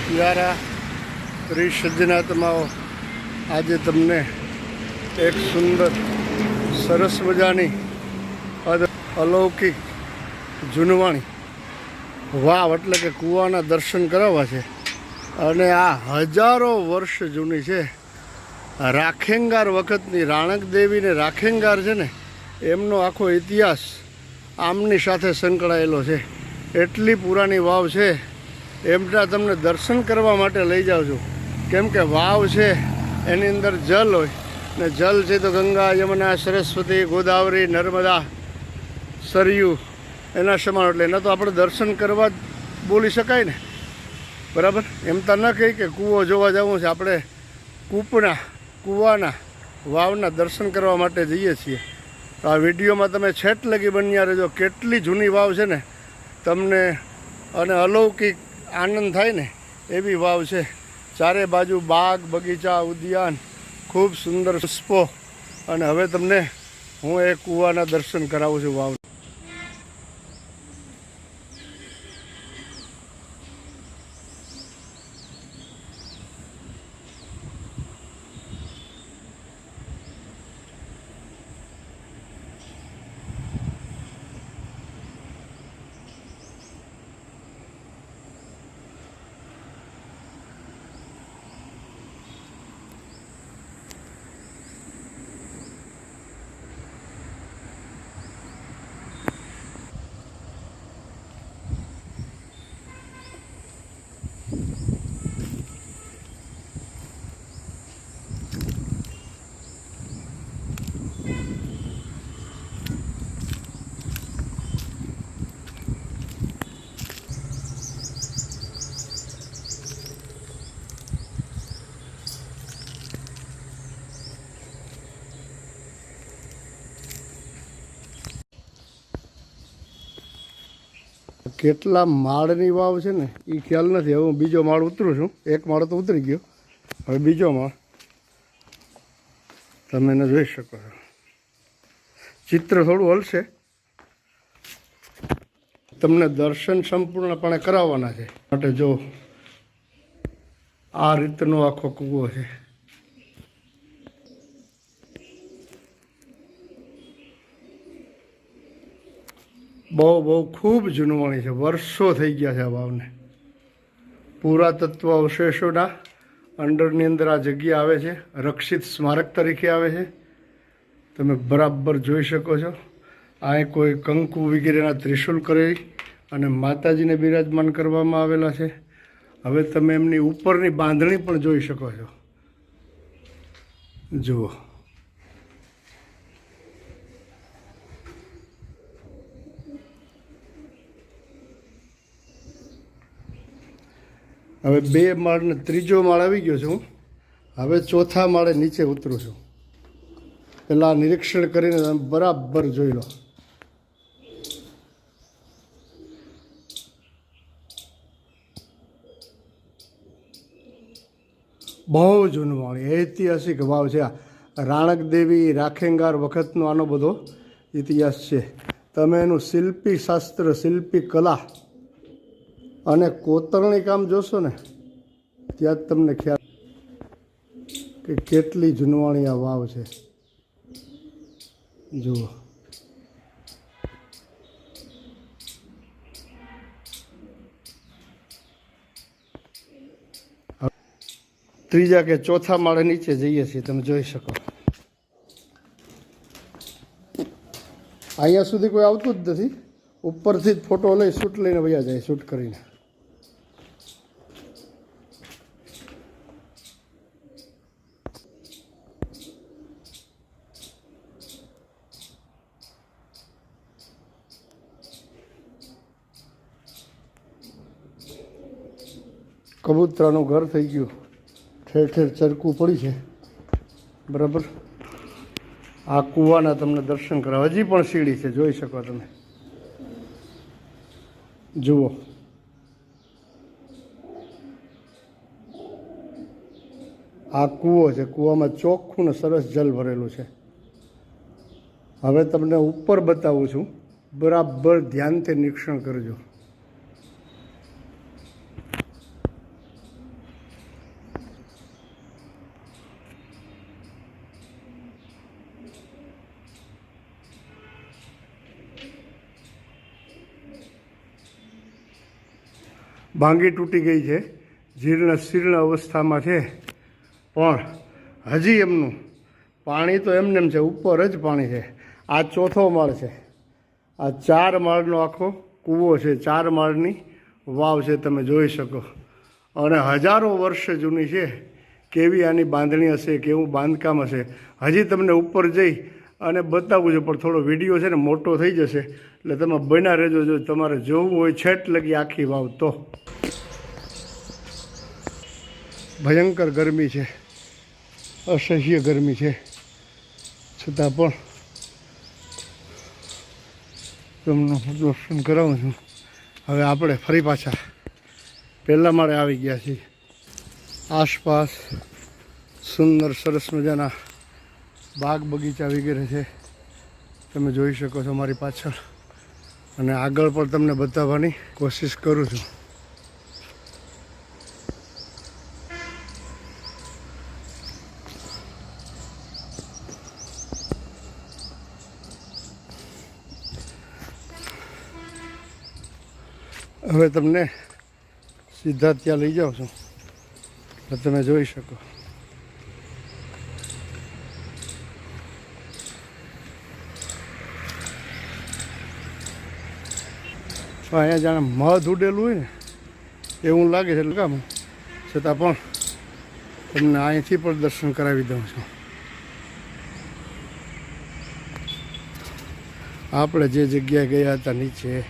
प्यारा त्रिसज्जनात्माओं आज तमने एक सुंदर सरस मजानी अलौकिक जूनवाणी वाव एटले के कूवाना दर्शन करावा छे अने आ हजारों वर्ष जूनी छे। राखेंगार वखतनी राणक देवी ने राखेंगार छे ने एमनो आखो इतिहास आमनी साथे संकळायेलो छे। एटली पुरानी वाव छे। एमना तमने दर्शन करवा माटे लई जाऊं छुं केम के वाव छे एनी अंदर जल होय ने जल छे तो गंगा यमुना सरस्वती गोदावरी नर्मदा सरयू एना समान એટલે એના તો આપણે દર્શન કરવા બોલી શકાય ને, બરાબર? એમ તો ન કહી કે કૂવો જોવા જવું છે, આપણે કૂવાના વાવના દર્શન કરવા માટે જઈએ છીએ। તો આ વિડીયોમાં તમે છેટ લગી બન્યા રહેજો। કેટલી જૂની વાવ છે ને, તમને અને અલૌકિક આનંદ થાય ને એવી વાવ છે। ચારે બાજુ બાગ બગીચા ઉદ્યાન ખૂબ સુંદર પુષ્પો અને હવે તમને હું એ કૂવાના દર્શન કરાવું છું વાવ। કેટલા માળની વાવ છે ને એ ખ્યાલ નથી। હવે હું બીજો માળ ઉતરું છું। એક માળ તો ઉતરી ગયો, હવે બીજો માળ તમે એને જોઈ શકો છો। ચિત્ર થોડું હલશે, તમને દર્શન સંપૂર્ણપણે કરાવવાના છે માટે જો આ રીતનો આખો કૂવો છે। બહુ ખૂબ જૂનવાણી છે। વર્ષો થઈ ગયા છે આ વાવને। પુરાતત્વ અવશેષોના અંડરની અંદર આ જગ્યા આવે છે, રક્ષિત સ્મારક તરીકે આવે છે। તમે બરાબર જોઈ શકો છો। આ કોઈ કંકુ વગેરેના ત્રિશુલ કરી અને માતાજીને બિરાજમાન કરવામાં આવેલા છે। હવે તમે એમની ઉપરની બાંધણી પણ જોઈ શકો છો। જુઓ, હવે 2 માળ ને ત્રીજો માળ આવી ગયો છું। હવે ચોથા માળે નીચે ઉતરું છું। પહેલાં નિરીક્ષણ કરીને તમે બરાબર જોઈ લો। બહુ જૂનવાણી ઐતિહાસિક વાવ છે આ। રાણક દેવી રાખેંગાર વખતનો આનો બધો ઇતિહાસ છે। તમે એનું શિલ્પી શાસ્ત્ર, શિલ્પી કલા અને કોતરણી કામ જોશો ને ત્યાં જ તમને ખ્યાલ કે કેટલી જૂનવાણી આ વાવ છે। જુઓ, ત્રીજા કે ચોથા માળે નીચે જઈએ છીએ, તમે જોઈ શકો। અહીંયા સુધી કોઈ આવતું જ નથી। ઉપરથી જ ફોટો લઈ શૂટ લઈને વયા જાય, શૂટ કરીને। કબૂતરાનું ઘર થઈ ગયું, ઠેર ઠેર ચરકું પડી છે, બરાબર? આ કૂવાના તમને દર્શન કરાવ। હજી પણ સીડી છે, જોઈ શકો તમે। જુઓ, આ કૂવો છે। કૂવામાં ચોખ્ખું ને સરસ જલ ભરેલું છે। હવે તમને ઉપર બતાવું છું, બરાબર ધ્યાનથી નિરીક્ષણ કરજો। ભાંગી તૂટી ગઈ છે, જીર્ણ શીર્ણ અવસ્થામાં છે, પણ હજી એમનું પાણી તો એમને એમ છે, ઉપર જ પાણી છે. આ 4થો માળ છે. આ 4 માળનો આખો કૂવો છે, 4 માળની વાવ છે, તમે જોઈ શકો. અને હજારો વર્ષ જૂની છે. કેવી આની બાંધણી હશે, કેવું બાંધકામ હશે, હજી તમને ઉપર જઈ અને બતાવવું છે. પણ થોડો વિડીયો છે ને મોટો થઈ જશે, એટલે તમે બન્યા રહેજો. જો તમારે જોવું હોય છેટ લગી આખી વાવ, તો ભયંકર ગરમી છે, અસહ્ય ગરમી છે, છતાં પણ તમને દર્શન કરાવું છું. હવે આપણે ફરી પાછા પહેલા માળે આવી ગયા છીએ. આસપાસ સુંદર સરસ મજાના બાગ બગીચા વગેરે છે, તમે જોઈ શકો છો મારી પાછળ. અને આગળ પણ તમને બતાવવાની કોશિશ કરું છું. હવે તમને સીધા ત્યાં લઈ જાઉં છું, તો તમે જોઈ શકો. અહીંયા જાણે મધ ઉડેલું હોય ને એવું લાગે છે, કામ છતાં પણ તમને અહીંથી પણ દર્શન કરાવી દઉં છું. આપણે જે જગ્યાએ ગયા હતા નીચે,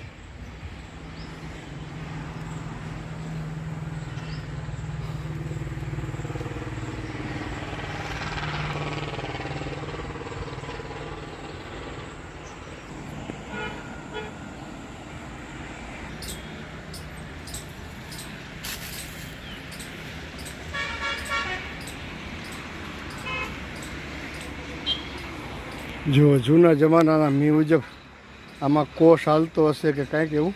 જો જૂના જમાનાના મ્યુઝિયમ, આમાં કોષ હાલતો હશે કે કાંઈક એવું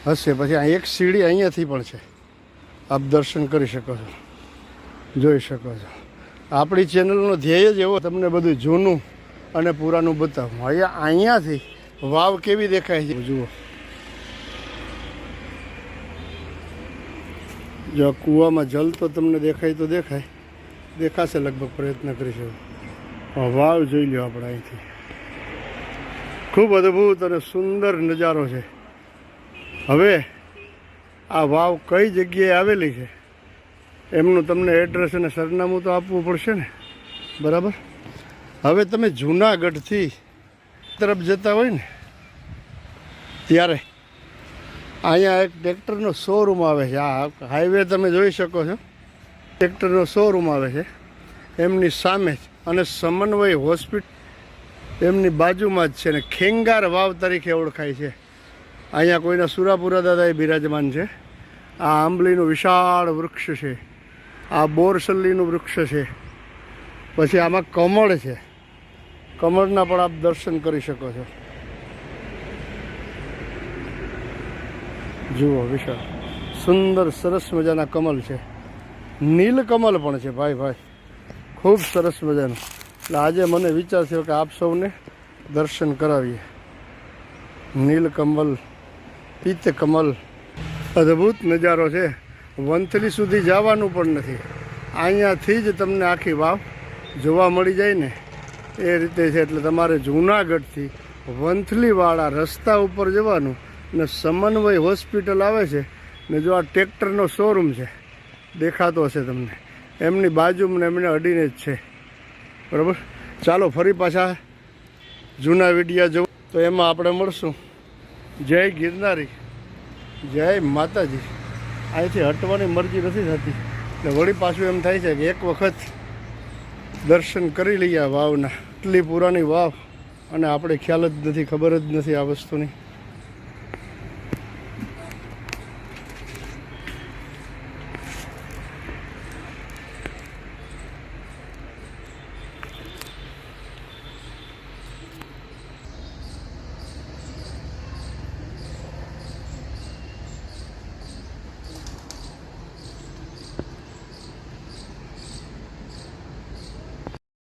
હશે. પછી આ એક સીડી અહીંયાથી પણ છે, આપ દર્શન કરી શકો છો, જોઈ શકો છો. આપણી ચેનલનો ધ્યેય જ એવો, તમને બધું જૂનું અને પુરાનું બતાવું. અહીંયાથી વાવ કેવી દેખાય છે જુઓ. જો કૂવામાં જલ તો તમને દેખાય તો દેખાશે, લગભગ પ્રયત્ન કરીશું. વાવ જોઈ લો આપણે અહીંથી. ખૂબ અદ્ભુત અને સુંદર નજારો છે. હવે આ વાવ કઈ જગ્યાએ આવેલી છે એમનું તમને એડ્રેસ અને સરનામું તો આપવું પડશે ને, બરાબર. હવે તમે જૂનાગઢથી તરફ જતા હોય ને ત્યારે અહીંયા એક ટ્રેક્ટરનો શોરૂમ આવે છે. આ હાઈવે તમે જોઈ શકો છો, ટ્રેક્ટરનો શોરૂમ આવે છે એમની સામે જ. અને સમન્વય હોસ્પિટલ એમની બાજુમાં જ છે ને ખેંગાર વાવ તરીકે ઓળખાય છે. અહીંયા કોઈના સુરાપુરા દાદાએ બિરાજમાન છે. આ આંબલીનું વિશાળ વૃક્ષ છે, આ બોરસલ્લીનું વૃક્ષ છે. પછી આમાં કમળ છે, કમળના પણ આપ દર્શન કરી શકો છો. જુઓ, વિશાળ સુંદર સરસ મજાના કમળ છે. નીલકમલ પણ છે ભાઈ, ખૂબ સરસ મજાનું. એટલે આજે મને વિચાર થયો કે આપ સૌને દર્શન કરાવીએ. નીલકમલ, પિત્તકમલ, અદ્ભુત નજારો છે. વંથલી સુધી જવાનું પણ નથી, અહીંયાથી જ તમને આખી વાવ જોવા મળી જાય ને એ રીતે છે. એટલે તમારે જૂનાગઢથી વંથલીવાળા રસ્તા ઉપર જવાનું ને સમન્વય હોસ્પિટલ આવે છે ને જો આ ટ્રેક્ટરનો શોરૂમ છે દેખાતો હશે તમને, એમની બાજુમાં એમને અડીને જ છે, બરાબર. ચાલો ફરી પાછા જૂના વિડીયા જોવું તો એમાં આપણે મળશું. જય ગિરનારી, જય માતાજી. અહીંથી હટવાની મરજી નથી થતી, એટલે વળી પાછું એમ થાય છે કે એક વખત દર્શન કરી લઈએ વાવના. એટલી પુરાણી વાવ અને આપણે ખ્યાલ જ નથી, ખબર જ નથી આ વસ્તુની.